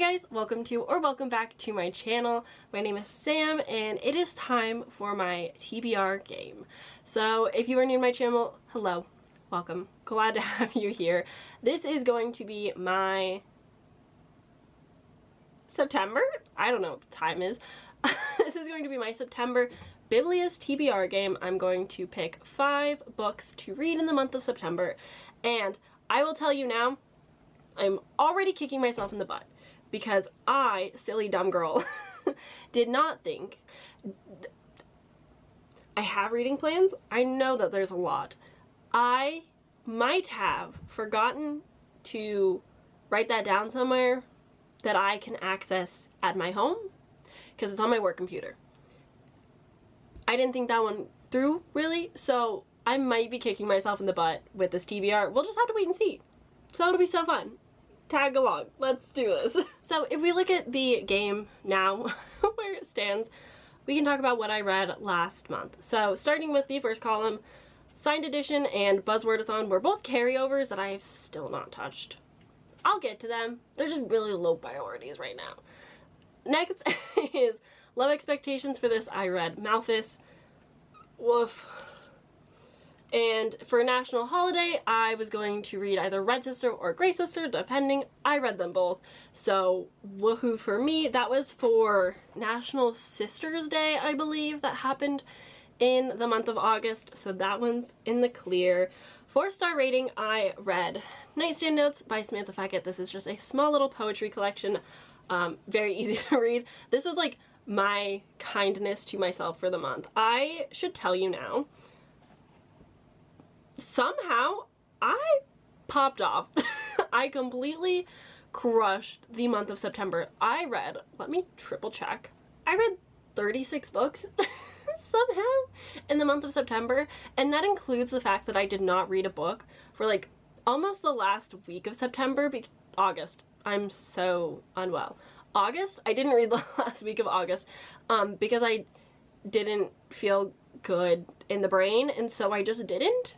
guys, welcome back to my channel. My name is Sam and it is time for my TBR game. So if you are new to my channel, hello, welcome, glad to have you here. This is going to be my September? I don't know what the time is. This is going to be my September biblious TBR game. I'm going to pick 5 books to read in the month of September, and I will tell you now, I'm already kicking myself in the butt because I, silly dumb girl, did not think. I have reading plans. I know that there's a lot. I might have forgotten to write that down somewhere that I can access at my home because it's on my work computer. I didn't think that one through really, so I might be kicking myself in the butt with this TBR. We'll just have to wait and see. So it'll be so fun. Tag along. Let's do this. So if we look at the game now, where it stands, we can talk about what I read last month. So starting with the first column, Signed Edition and Buzzwordathon were both carryovers that I have still not touched. I'll get to them. They're just really low priorities right now. Next is Low Expectations. For this I read Malthus. Woof. And for National Holiday, I was going to read either Red Sister or Grey Sister, depending. I read them both, so woohoo for me. That was for National Sisters Day, I believe, that happened in the month of August, so that one's in the clear. 4-star rating, I read Nightstand Notes by Samantha Feckett. This is just a small little poetry collection, very easy to read. This was like my kindness to myself for the month. I should tell you now, somehow I popped off. I completely crushed the month of September. I read, let me triple check, I read 36 books somehow in the month of September, and that includes the fact that I did not read a book for like almost the last week of September. August, I'm so unwell. August, I didn't read the last week of August because I didn't feel good in the brain, and so I just didn't.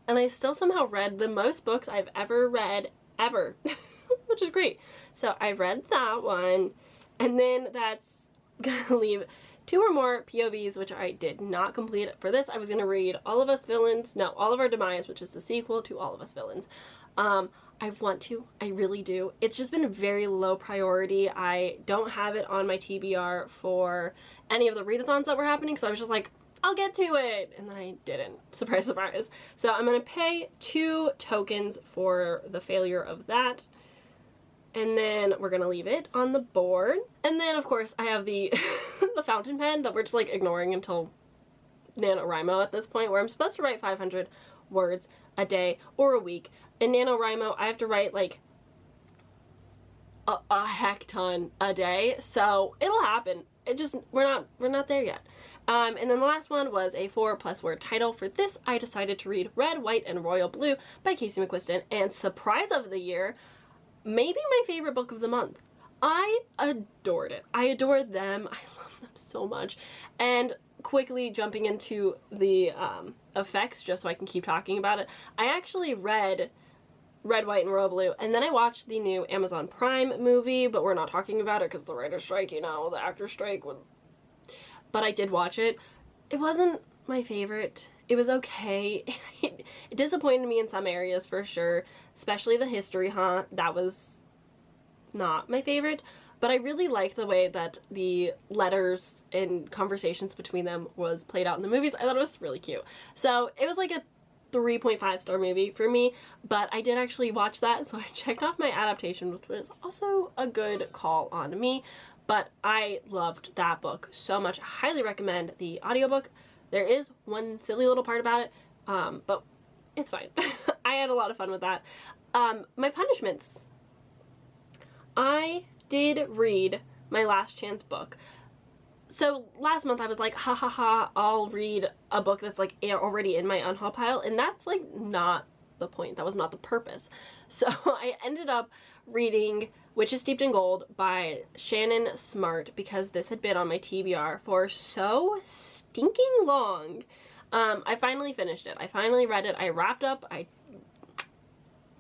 And I still somehow read the most books I've ever read, ever, which is great. So I read that one, and then that's gonna leave 2 or more POVs, which I did not complete. For this, I was gonna read All of Us Villains, no, All of Our Demise, which is the sequel to All of Us Villains. I want to, I really do. It's just been a very low priority. I don't have it on my TBR for any of the readathons that were happening, so I was just like, I'll get to it, and then I didn't. Surprise, surprise. So I'm gonna pay 2 tokens for the failure of that, and then we're gonna leave it on the board. And then of course I have the the fountain pen that we're just like ignoring until NaNoWriMo at this point, where I'm supposed to write 500 words a day or a week. In NaNoWriMo I have to write like a heck ton a day, so it'll happen. It just, we're not there yet. And then the last one was a 4+ word title. For this, I decided to read Red, White, and Royal Blue by Casey McQuiston, and surprise of the year, maybe my favorite book of the month. I adored it. I adored them. I love them so much. And quickly jumping into the effects, just so I can keep talking about it, I actually read Red, White, and Royal Blue, and then I watched the new Amazon Prime movie, but we're not talking about it because the writer's strike, you know, the actor's strike would... But I did watch it. It wasn't my favorite. It was okay. It disappointed me in some areas for sure, especially the history, that was not my favorite, but I really liked the way that the letters and conversations between them was played out in the movies. I thought it was really cute. So it was like a 3.5-star movie for me, but I did actually watch that, so I checked off my adaptation, which was also a good call on me. But I loved that book so much. I highly recommend the audiobook. There is one silly little part about it, but it's fine. I had a lot of fun with that. My punishments. I did read my Last Chance book. So last month I was like, ha ha ha, I'll read a book that's like already in my unhaul pile, and that's like not the point. That was not the purpose. So I ended up reading Witches Steeped in Gold by Shannon Smart because this had been on my TBR for so stinking long. I finally finished it. I finally read it. I wrapped up. I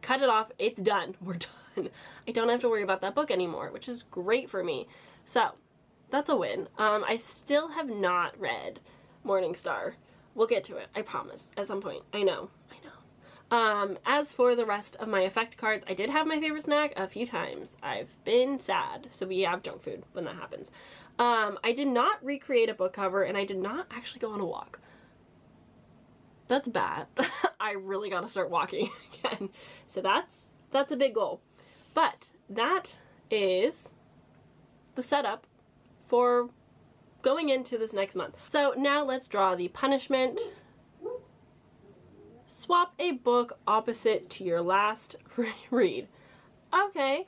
cut it off. It's done. We're done. done. I don't have to worry about that book anymore, which is great for me. So that's a win. I still have not read Morningstar. We'll get to it, I promise, at some point. I know. As for the rest of my effect cards, I did have my favorite snack a few times. I've been sad, so we have junk food when that happens. I did not recreate a book cover, and I did not actually go on a walk. That's bad. I really gotta start walking again. So that's a big goal. But that is the setup for going into this next month. So now let's draw the punishment. Swap a book opposite to your last read. Okay.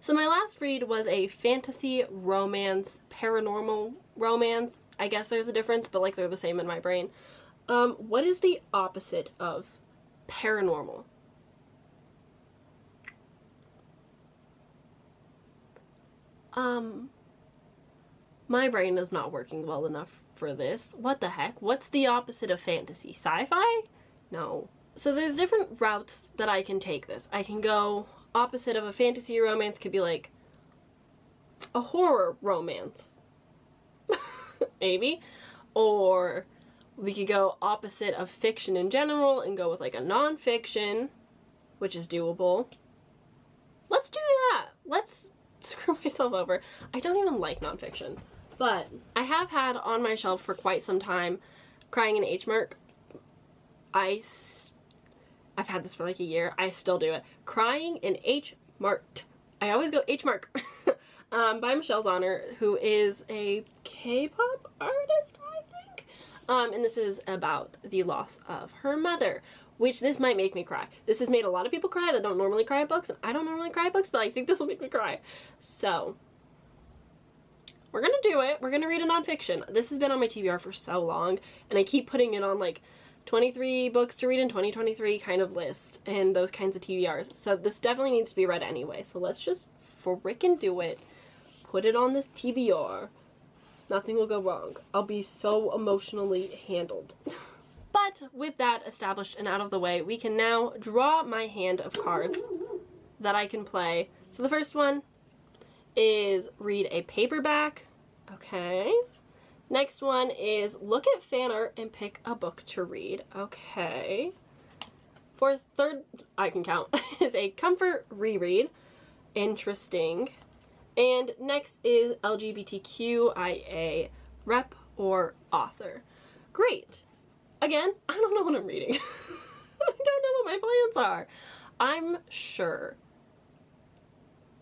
So my last read was a fantasy romance, paranormal romance. I guess there's a difference, but like they're the same in my brain. What is the opposite of paranormal? My brain is not working well enough for this. What the heck? What's the opposite of fantasy? Sci-fi? No. So there's different routes that I can take this. I can go opposite of a fantasy romance, could be like a horror romance. Maybe. Or we could go opposite of fiction in general and go with like a non-fiction, which is doable. Let's do that. Let's screw myself over. I don't even like nonfiction, but I have had on my shelf for quite some time Crying in H Mark. I've had this for like a year. I still do it. Crying in H Marked. I always go H Mark. By Michelle Zauner, who is a K-pop artist, I think. And this is about the loss of her mother, which this might make me cry. This has made a lot of people cry that don't normally cry at books, and I don't normally cry at books, but I think this will make me cry. So, we're gonna do it. We're gonna read a nonfiction. This has been on my TBR for so long, and I keep putting it on like 23 books to read in 2023 kind of list, and those kinds of TBRs. So this definitely needs to be read anyway. So let's just frickin' do it. Put it on this TBR. Nothing will go wrong. I'll be so emotionally handled. But with that established and out of the way, we can now draw my hand of cards that I can play. So the first one is read a paperback. Okay. Next one is look at fan art and pick a book to read. Okay. For third, I can count, is a comfort reread. Interesting. And next is LGBTQIA rep or author. Great. Again, I don't know what I'm reading. I don't know what my plans are. I'm sure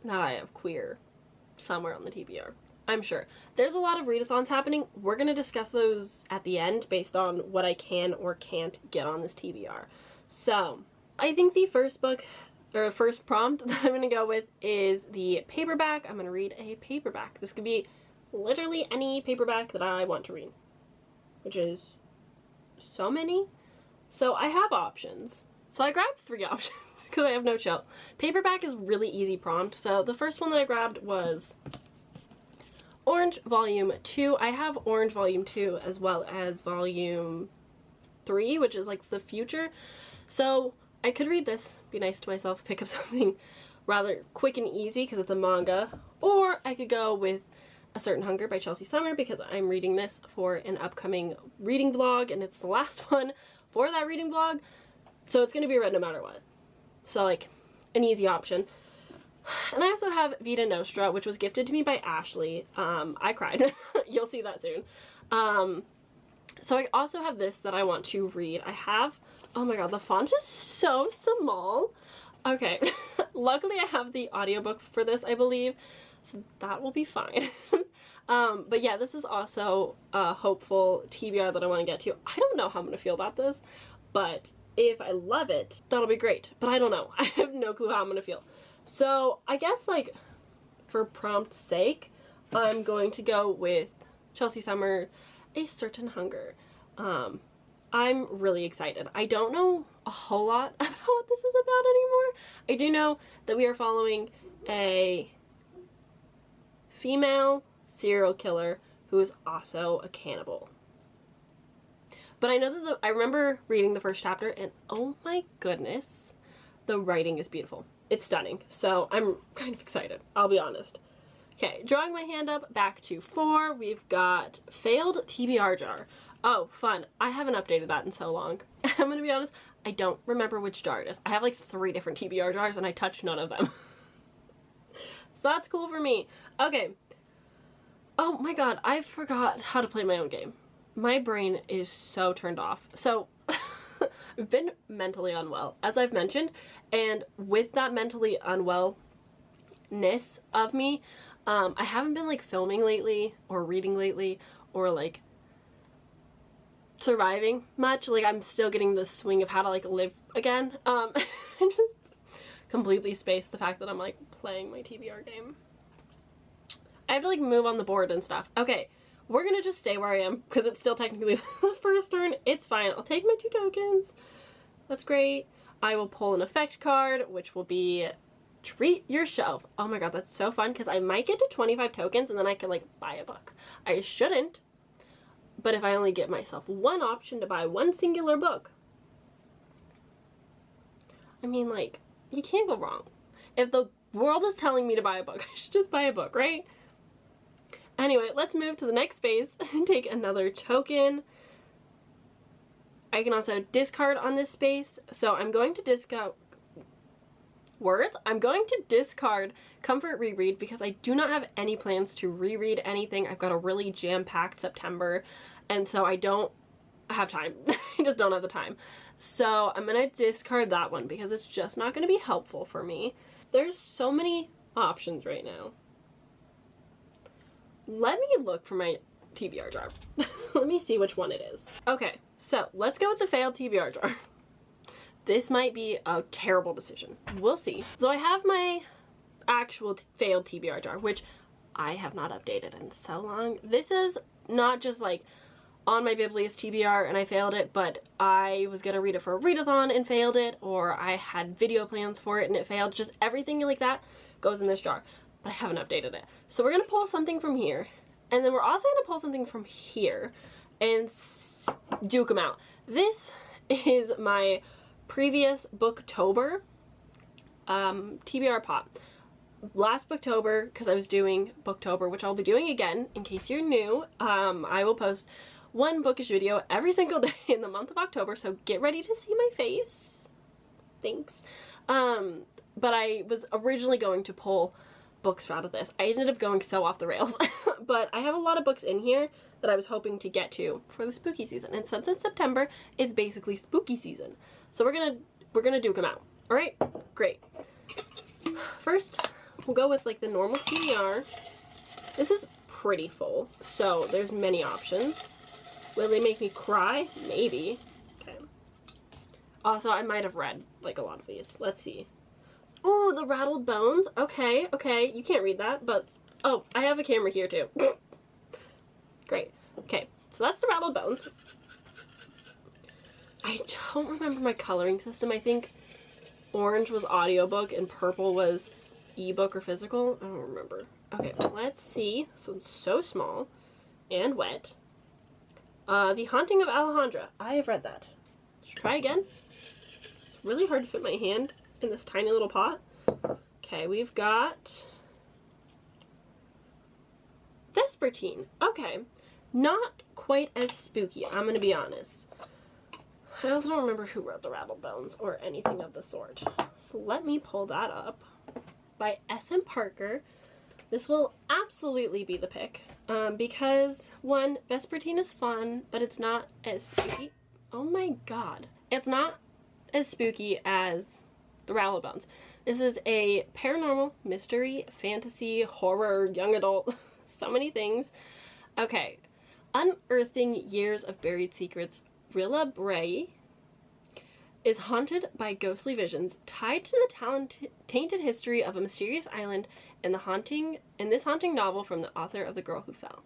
that I have queer somewhere on the TBR. I'm sure. There's a lot of readathons happening. We're going to discuss those at the end based on what I can or can't get on this TBR. So, I think the first book, or first prompt that I'm going to go with is the paperback. I'm going to read a paperback. This could be literally any paperback that I want to read, which is so many. So I have options. So I grabbed 3 options because I have no chill. Paperback is really easy prompt. So the first one that I grabbed was Orange Volume 2. I have Orange Volume 2 as well as Volume 3, which is like the future. So I could read this, be nice to myself, pick up something rather quick and easy because it's a manga, or I could go with A Certain Hunger by Chelsea Summer because I'm reading this for an upcoming reading vlog and it's the last one for that reading vlog, so it's going to be read no matter what. So like an easy option. And I also have Vita Nostra, which was gifted to me by Ashley. I cried. You'll see that soon. So I also have this that I want to read. I have, oh my god, the font is so small. Okay, luckily I have the audiobook for this, I believe, so that will be fine. But yeah, this is also a hopeful TBR that I want to get to. I don't know how I'm going to feel about this, but if I love it, that'll be great. But I don't know. I have no clue how I'm going to feel. So I guess, like, for prompt's sake, I'm going to go with Chelsea Summer, A Certain Hunger. I'm really excited. I don't know a whole lot about what this is about anymore. I do know that we are following a female serial killer who is also a cannibal. But I know that I remember reading the first chapter and oh my goodness, the writing is beautiful. It's stunning. So I'm kind of excited, I'll be honest. Okay, drawing my hand up, back to 4, we've got failed TBR jar. Oh, fun. I haven't updated that in so long. I'm gonna be honest, I don't remember which jar it is. I have like 3 different TBR jars and I touched none of them. So that's cool for me. Okay. Oh my god, I forgot how to play my own game. My brain is so turned off. So, I've been mentally unwell, as I've mentioned, and with that mentally unwellness of me, I haven't been like filming lately, or reading lately, or like surviving much. Like I'm still getting the swing of how to like live again. I just completely spaced the fact that I'm like playing my TBR game. I have to like move on the board and stuff. Okay, we're gonna just stay where I am because it's still technically the first turn. It's fine. I'll take my 2 tokens. That's great. I will pull an effect card, which will be treat your shelf. Oh my god, that's so fun because I might get to 25 tokens and then I can like buy a book. I shouldn't, but if I only give myself 1 option to buy 1 singular book, I mean, like, you can't go wrong. If the world is telling me to buy a book, I should just buy a book, right? Anyway, let's move to the next space and take another token. I can also discard on this space, so I'm going to discard I'm going to discard Comfort Reread because I do not have any plans to reread anything. I've got a really jam-packed September, and so I don't have time. I just don't have the time. So I'm gonna discard that one because it's just not gonna be helpful for me. There's so many options right now. Let me look for my TBR jar. Let me see which one it is. Okay, so let's go with the failed TBR jar. This might be a terrible decision. We'll see. So I have my actual failed TBR jar, which I have not updated in so long. This is not just like on my biblious TBR and I failed it, but I was gonna read it for a readathon and failed it, or I had video plans for it and it failed. Just everything like that goes in this jar, but I haven't updated it. So we're gonna pull something from here, and then we're also gonna pull something from here and duke them out. This is my previous Booktober TBR pop. Last Booktober, because I was doing Booktober, which I'll be doing again in case you're new, I will post 1 bookish video every single day in the month of October, so get ready to see my face. Thanks. But I was originally going to pull books out of this. I ended up going so off the rails, but I have a lot of books in here that I was hoping to get to for the spooky season, and since it's September, it's basically spooky season. So we're gonna duke them out. All right, great. First, we'll go with like the normal TBR. This is pretty full, so there's many options. Will they make me cry? Maybe. Okay. Also, I might have read like a lot of these. Let's see. Ooh, the rattled bones. Okay, okay. You can't read that, but oh, I have a camera here too. Great. Okay, so that's the rattled bones. I don't remember my coloring system. I think orange was audiobook and purple was ebook or physical. I don't remember. Okay, let's see. This one's so small and wet. The Haunting of Alejandra. I have read that. Let's try again. It's really hard to fit my hand in this tiny little pot. Okay, we've got Vespertine. Okay, not quite as spooky, I'm gonna be honest. I also don't remember who wrote the Rattled Bones or anything of the sort. So let me pull that up. By S.M. Parker. This will absolutely be the pick. Because, 1, Vespertine is fun, but it's not as spooky. Oh my god. It's not as spooky as the Rattled Bones. This is a paranormal, mystery, fantasy, horror, young adult, so many things. Okay. Unearthing Years of Buried Secrets. Rilla Bray is haunted by ghostly visions tied to the tainted history of a mysterious island in this haunting novel from the author of The Girl Who Fell.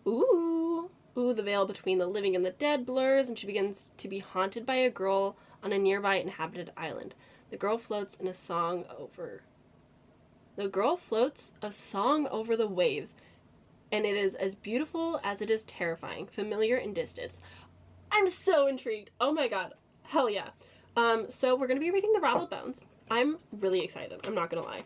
Ooh, the veil between the living and the dead blurs, and she begins to be haunted by a girl on a nearby inhabited island. The girl floats a song over the waves, and it is as beautiful as it is terrifying, familiar and distant. I'm so intrigued. Oh my god. Hell yeah. So we're gonna be reading The Rattled Bones. I'm really excited. I'm not gonna lie.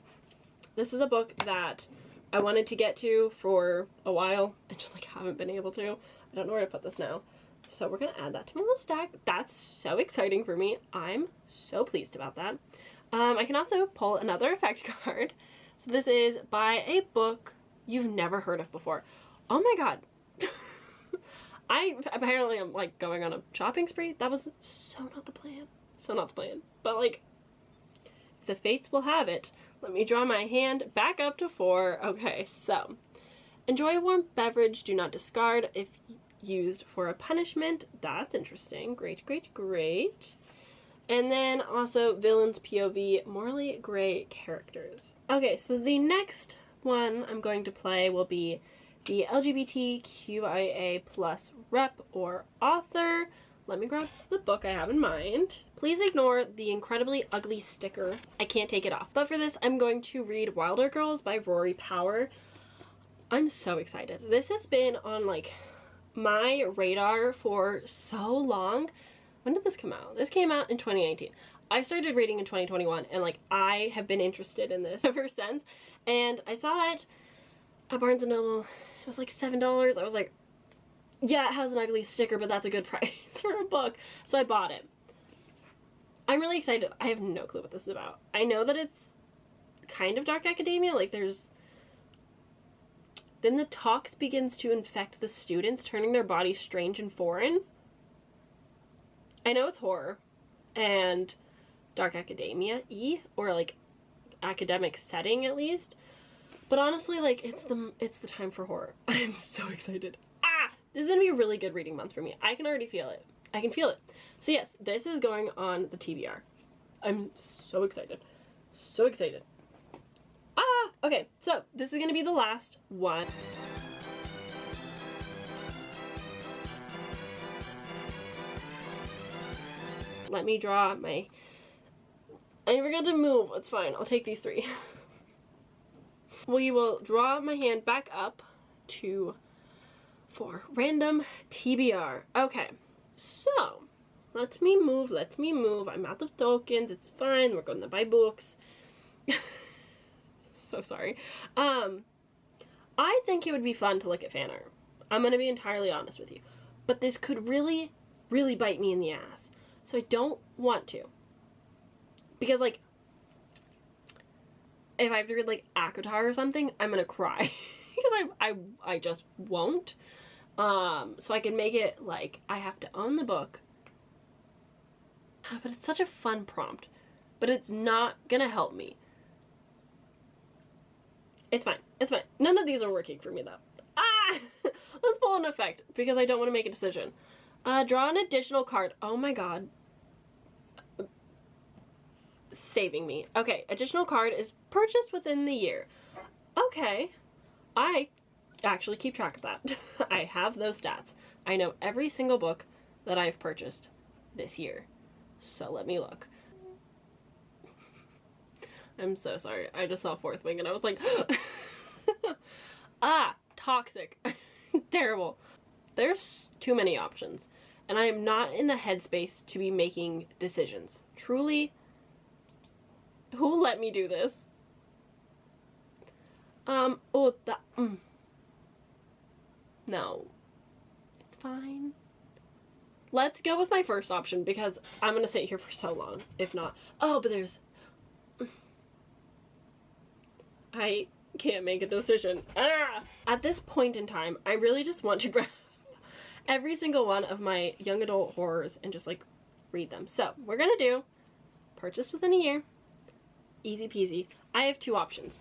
This is a book that I wanted to get to for a while and just like haven't been able to. I don't know where to put this now. So we're gonna add that to my little stack. That's so exciting for me. I'm so pleased about that. I can also pull another effect card. So this is by a book you've never heard of before. Oh my god. I apparently am like going on a shopping spree. That was so not the plan. So not the plan. But like, if the fates will have it, let me draw my hand back up to 4. Okay, so enjoy a warm beverage. Do not discard if used for a punishment. That's interesting. Great, great, great. And then also villains POV, morally gray characters. Okay, so the next one I'm going to play will be the LGBTQIA+ rep or author. Let me grab the book I have in mind. Please ignore the incredibly ugly sticker. I can't take it off. But for this, I'm going to read Wilder Girls by Rory Power. I'm so excited. This has been on like my radar for so long. When did this come out? This came out in 2019. I started reading in 2021 and like I have been interested in this ever since. And I saw it at Barnes & Noble. It was like $7. I was like, yeah, it has an ugly sticker, but that's a good price for a book. So I bought it. I'm really excited. I have no clue what this is about. I know that it's kind of dark academia. Like there's... Then the tox begins to infect the students, turning their bodies strange and foreign. I know it's horror and dark academia-y, or like academic setting at least. But honestly, like it's the time for horror. I'm so excited. This is gonna be a really good reading month for me. I can already feel it. I can feel it. So yes, this is going on the TBR. I'm so excited. So excited. Okay, so this is gonna be the last one. Let me draw my... I forgot to move. It's fine. I'll take these 3. We will draw my hand back up to 4. Random TBR. Okay, so let me move. I'm out of tokens. It's fine. We're going to buy books. So sorry. I think it would be fun to look at fan art. I'm going to be entirely honest with you. But this could really, really bite me in the ass. So I don't want to. Because, like, if I have to read, like, ACOTAR or something, I'm gonna cry. Because I just won't. So I can make it, like, I have to own the book. But it's such a fun prompt. But it's not gonna help me. It's fine. It's fine. None of these are working for me, though. Let's pull an effect, because I don't want to make a decision. Draw an additional card. Oh my god. Saving me. Okay, additional card is purchased within the year. Okay. I actually keep track of that. I have those stats. I know every single book that I've purchased this year. So let me look. I'm so sorry. I just saw Fourth Wing and I was like, toxic. Terrible. There's too many options. And I am not in the headspace to be making decisions. Truly, who let me do this? No. It's fine. Let's go with my first option because I'm gonna sit here for so long. If not, but there's... I can't make a decision. At this point in time, I really just want to grab every single one of my young adult horrors and just like read them. So we're gonna do purchase within a year, easy peasy. I have 2 options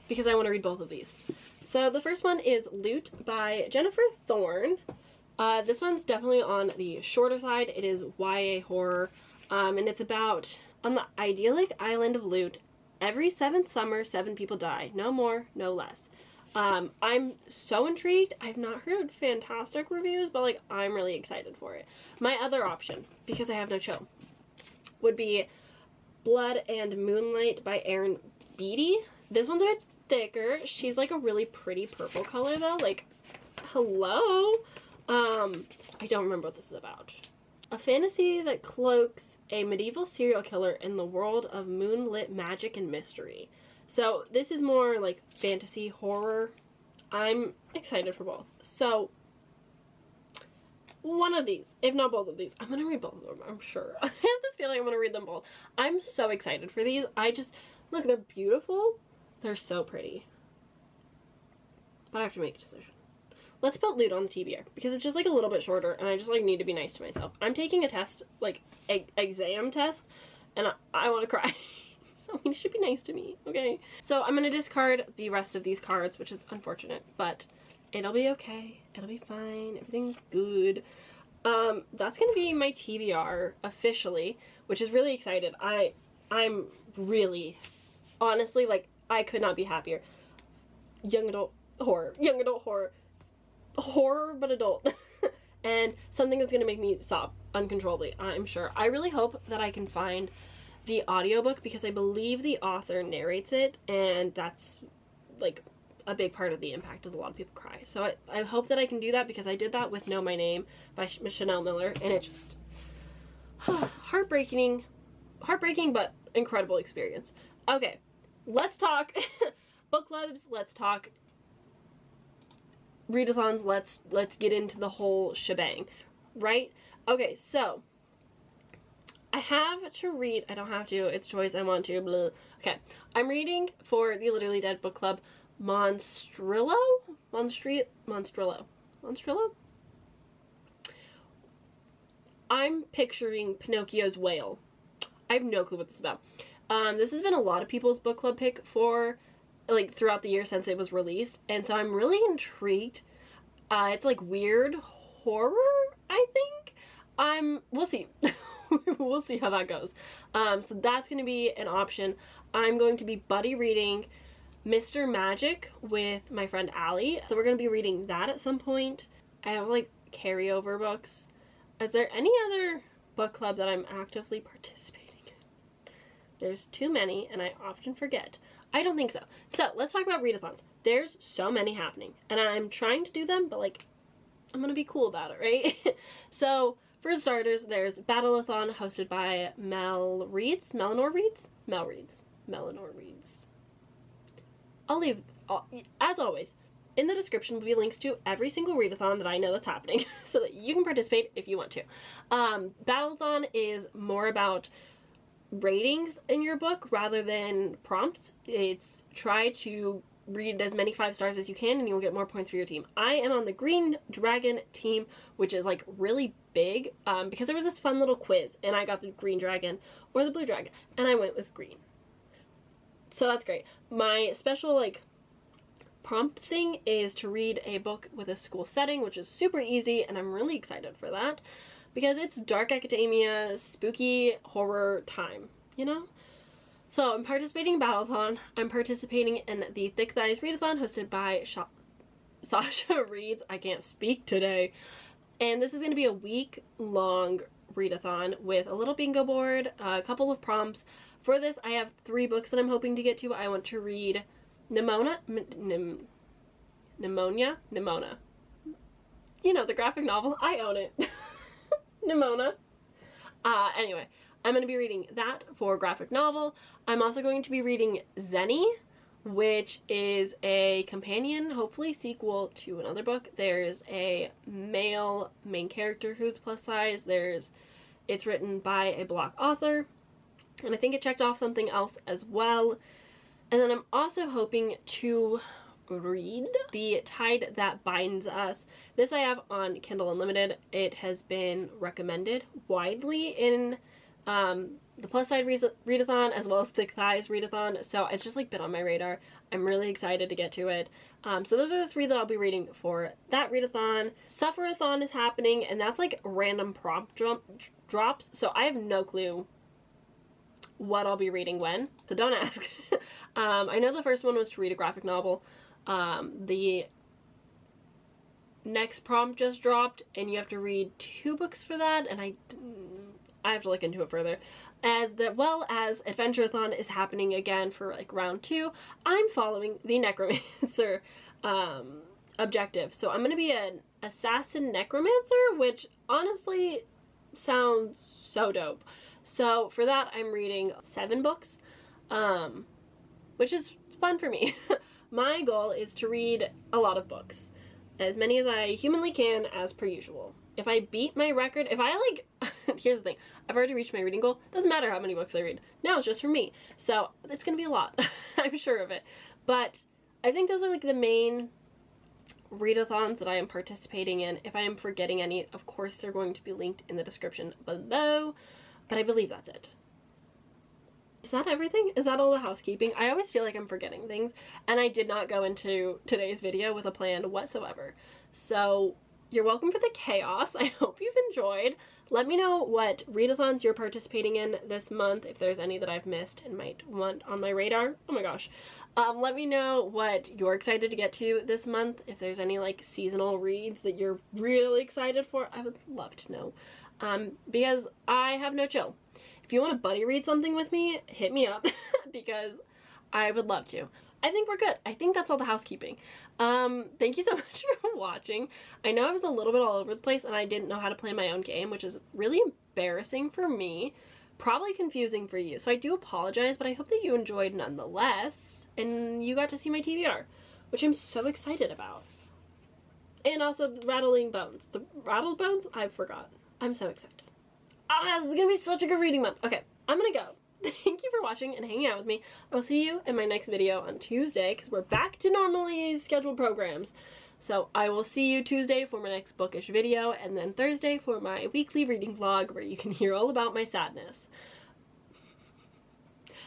because I want to read both of these. So the first one is Loot by Jennifer Thorne. This one's definitely on the shorter side. It is YA horror, and it's about on the idyllic island of Loot. Every 7th summer, 7 people die. No more, no less. I'm so intrigued. I've not heard fantastic reviews, but like I'm really excited for it. My other option, because I have no chill, would be Blood and Moonlight by Erin Beatty. This one's a bit thicker. She's like a really pretty purple color though. Like, hello. I don't remember what this is about. A fantasy that cloaks a medieval serial killer in the world of moonlit magic and mystery. So this is more like fantasy horror. I'm excited for both. So one of these, if not both of these, I'm gonna read both of them, I'm sure. I have this feeling I'm gonna read them both. I'm so excited for these. Look, they're beautiful. They're so pretty. But I have to make a decision. Let's put Loot on the TBR because it's just like a little bit shorter and I just like need to be nice to myself. I'm taking a test, like exam test, and I want to cry. So you should be nice to me, okay? So I'm gonna discard the rest of these cards, which is unfortunate, but it'll be okay. It'll be fine. Everything's good. That's gonna be my TBR officially, which is really excited. I'm really, honestly, like, I could not be happier. Young adult horror, horror but adult. And something that's gonna make me sob uncontrollably, I'm sure. I really hope that I can find the audiobook because I believe the author narrates it, and that's like a big part of the impact is a lot of people cry. So I hope that I can do that because I did that with Know My Name by Chanel Miller, and it just heartbreaking but incredible experience. Okay, let's talk book clubs, let's talk readathons, let's get into the whole shebang, right? Okay, so I have to read, I don't have to, it's choice, I want to, blah. Okay, I'm reading for the Literally Dead book club Monstrillo? I'm picturing Pinocchio's Whale. I have no clue what this is about. This has been a lot of people's book club pick for, like, throughout the year since it was released, and so I'm really intrigued. It's like weird horror, I think. We'll see. We'll see how that goes. So that's going to be an option. I'm going to be buddy reading Mr. Magic with my friend Allie. So we're going to be reading that at some point. I have like carryover books. Is there any other book club that I'm actively participating in? There's too many and I often forget. I don't think so. So let's talk about readathons. There's so many happening and I'm trying to do them, but like, I'm going to be cool about it, right? So for starters, there's Battleathon hosted by Mel Reads. I'll leave, as always, in the description will be links to every single readathon that I know that's happening so that you can participate if you want to. Battleathon is more about ratings in your book rather than prompts. It's try to read as many 5 stars as you can and you will get more points for your team. I am on the Green Dragon team, which is like really big because there was this fun little quiz and I got the Green Dragon or the Blue Dragon and I went with green. So that's great. My special like prompt thing is to read a book with a school setting, which is super easy and I'm really excited for that because it's dark academia, spooky horror time, you know? So I'm participating in Battleathon. I'm participating in the Thick Thighs Readathon hosted by Sasha Reads. I can't speak today. And this is going to be a week-long readathon with a little bingo board, a couple of prompts. For this, I have 3 books that I'm hoping to get to. I want to read Nimona. You know, the graphic novel. I own it. Nimona. Anyway, I'm going to be reading that for graphic novel. I'm also going to be reading Zenny, which is a companion, hopefully sequel to another book. There's a male main character who's plus size. It's written by a Block author, and I think it checked off something else as well. And then I'm also hoping to read The Tide That Binds Us. This I have on Kindle Unlimited. It has been recommended widely in the plus side readathon as well as Thick Thighs readathon, so it's just like been on my radar. I'm really excited to get to it. So those are the 3 that I'll be reading for that readathon. Sufferathon is happening and that's like random prompt drops, so I have no clue what I'll be reading when, so don't ask. I know the first one was to read a graphic novel. The next prompt just dropped and you have to read 2 books for that, and I have to look into it further. As well as Adventureathon is happening again for like round 2. I'm following the Necromancer objective. So I'm gonna be an assassin necromancer, which honestly sounds so dope. So for that, I'm reading 7 books, which is fun for me. My goal is to read a lot of books, as many as I humanly can, as per usual. If I beat my record, if I like, here's the thing, I've already reached my reading goal. Doesn't matter how many books I read. Now it's just for me. So it's gonna be a lot. I'm sure of it. But I think those are like the main readathons that I am participating in. If I am forgetting any, of course they're going to be linked in the description below. But I believe that's it. Is that everything? Is that all the housekeeping? I always feel like I'm forgetting things, and I did not go into today's video with a plan whatsoever. So you're welcome for the chaos. I hope you've enjoyed. Let me know what readathons you're participating in this month, if there's any that I've missed and might want on my radar. Oh my gosh. Let me know what you're excited to get to this month, if there's any like seasonal reads that you're really excited for. I would love to know, because I have no chill. If you want to buddy read something with me, hit me up because I would love to. I think we're good. I think that's all the housekeeping. Thank you so much for watching. I know I was a little bit all over the place and I didn't know how to play my own game, which is really embarrassing for me, probably confusing for you. So I do apologize, but I hope that you enjoyed nonetheless and you got to see my TBR, which I'm so excited about. And also the rattling bones. The rattled bones? I forgot. I'm so excited. Ah, this is gonna be such a good reading month. Okay, I'm gonna go. Thank you for watching and hanging out with me. I will see you in my next video on Tuesday, because we're back to normally scheduled programs. So I will see you Tuesday for my next bookish video, and then Thursday for my weekly reading vlog where you can hear all about my sadness.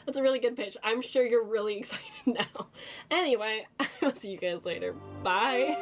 That's a really good pitch. I'm sure you're really excited now. Anyway, I will see you guys later. Bye!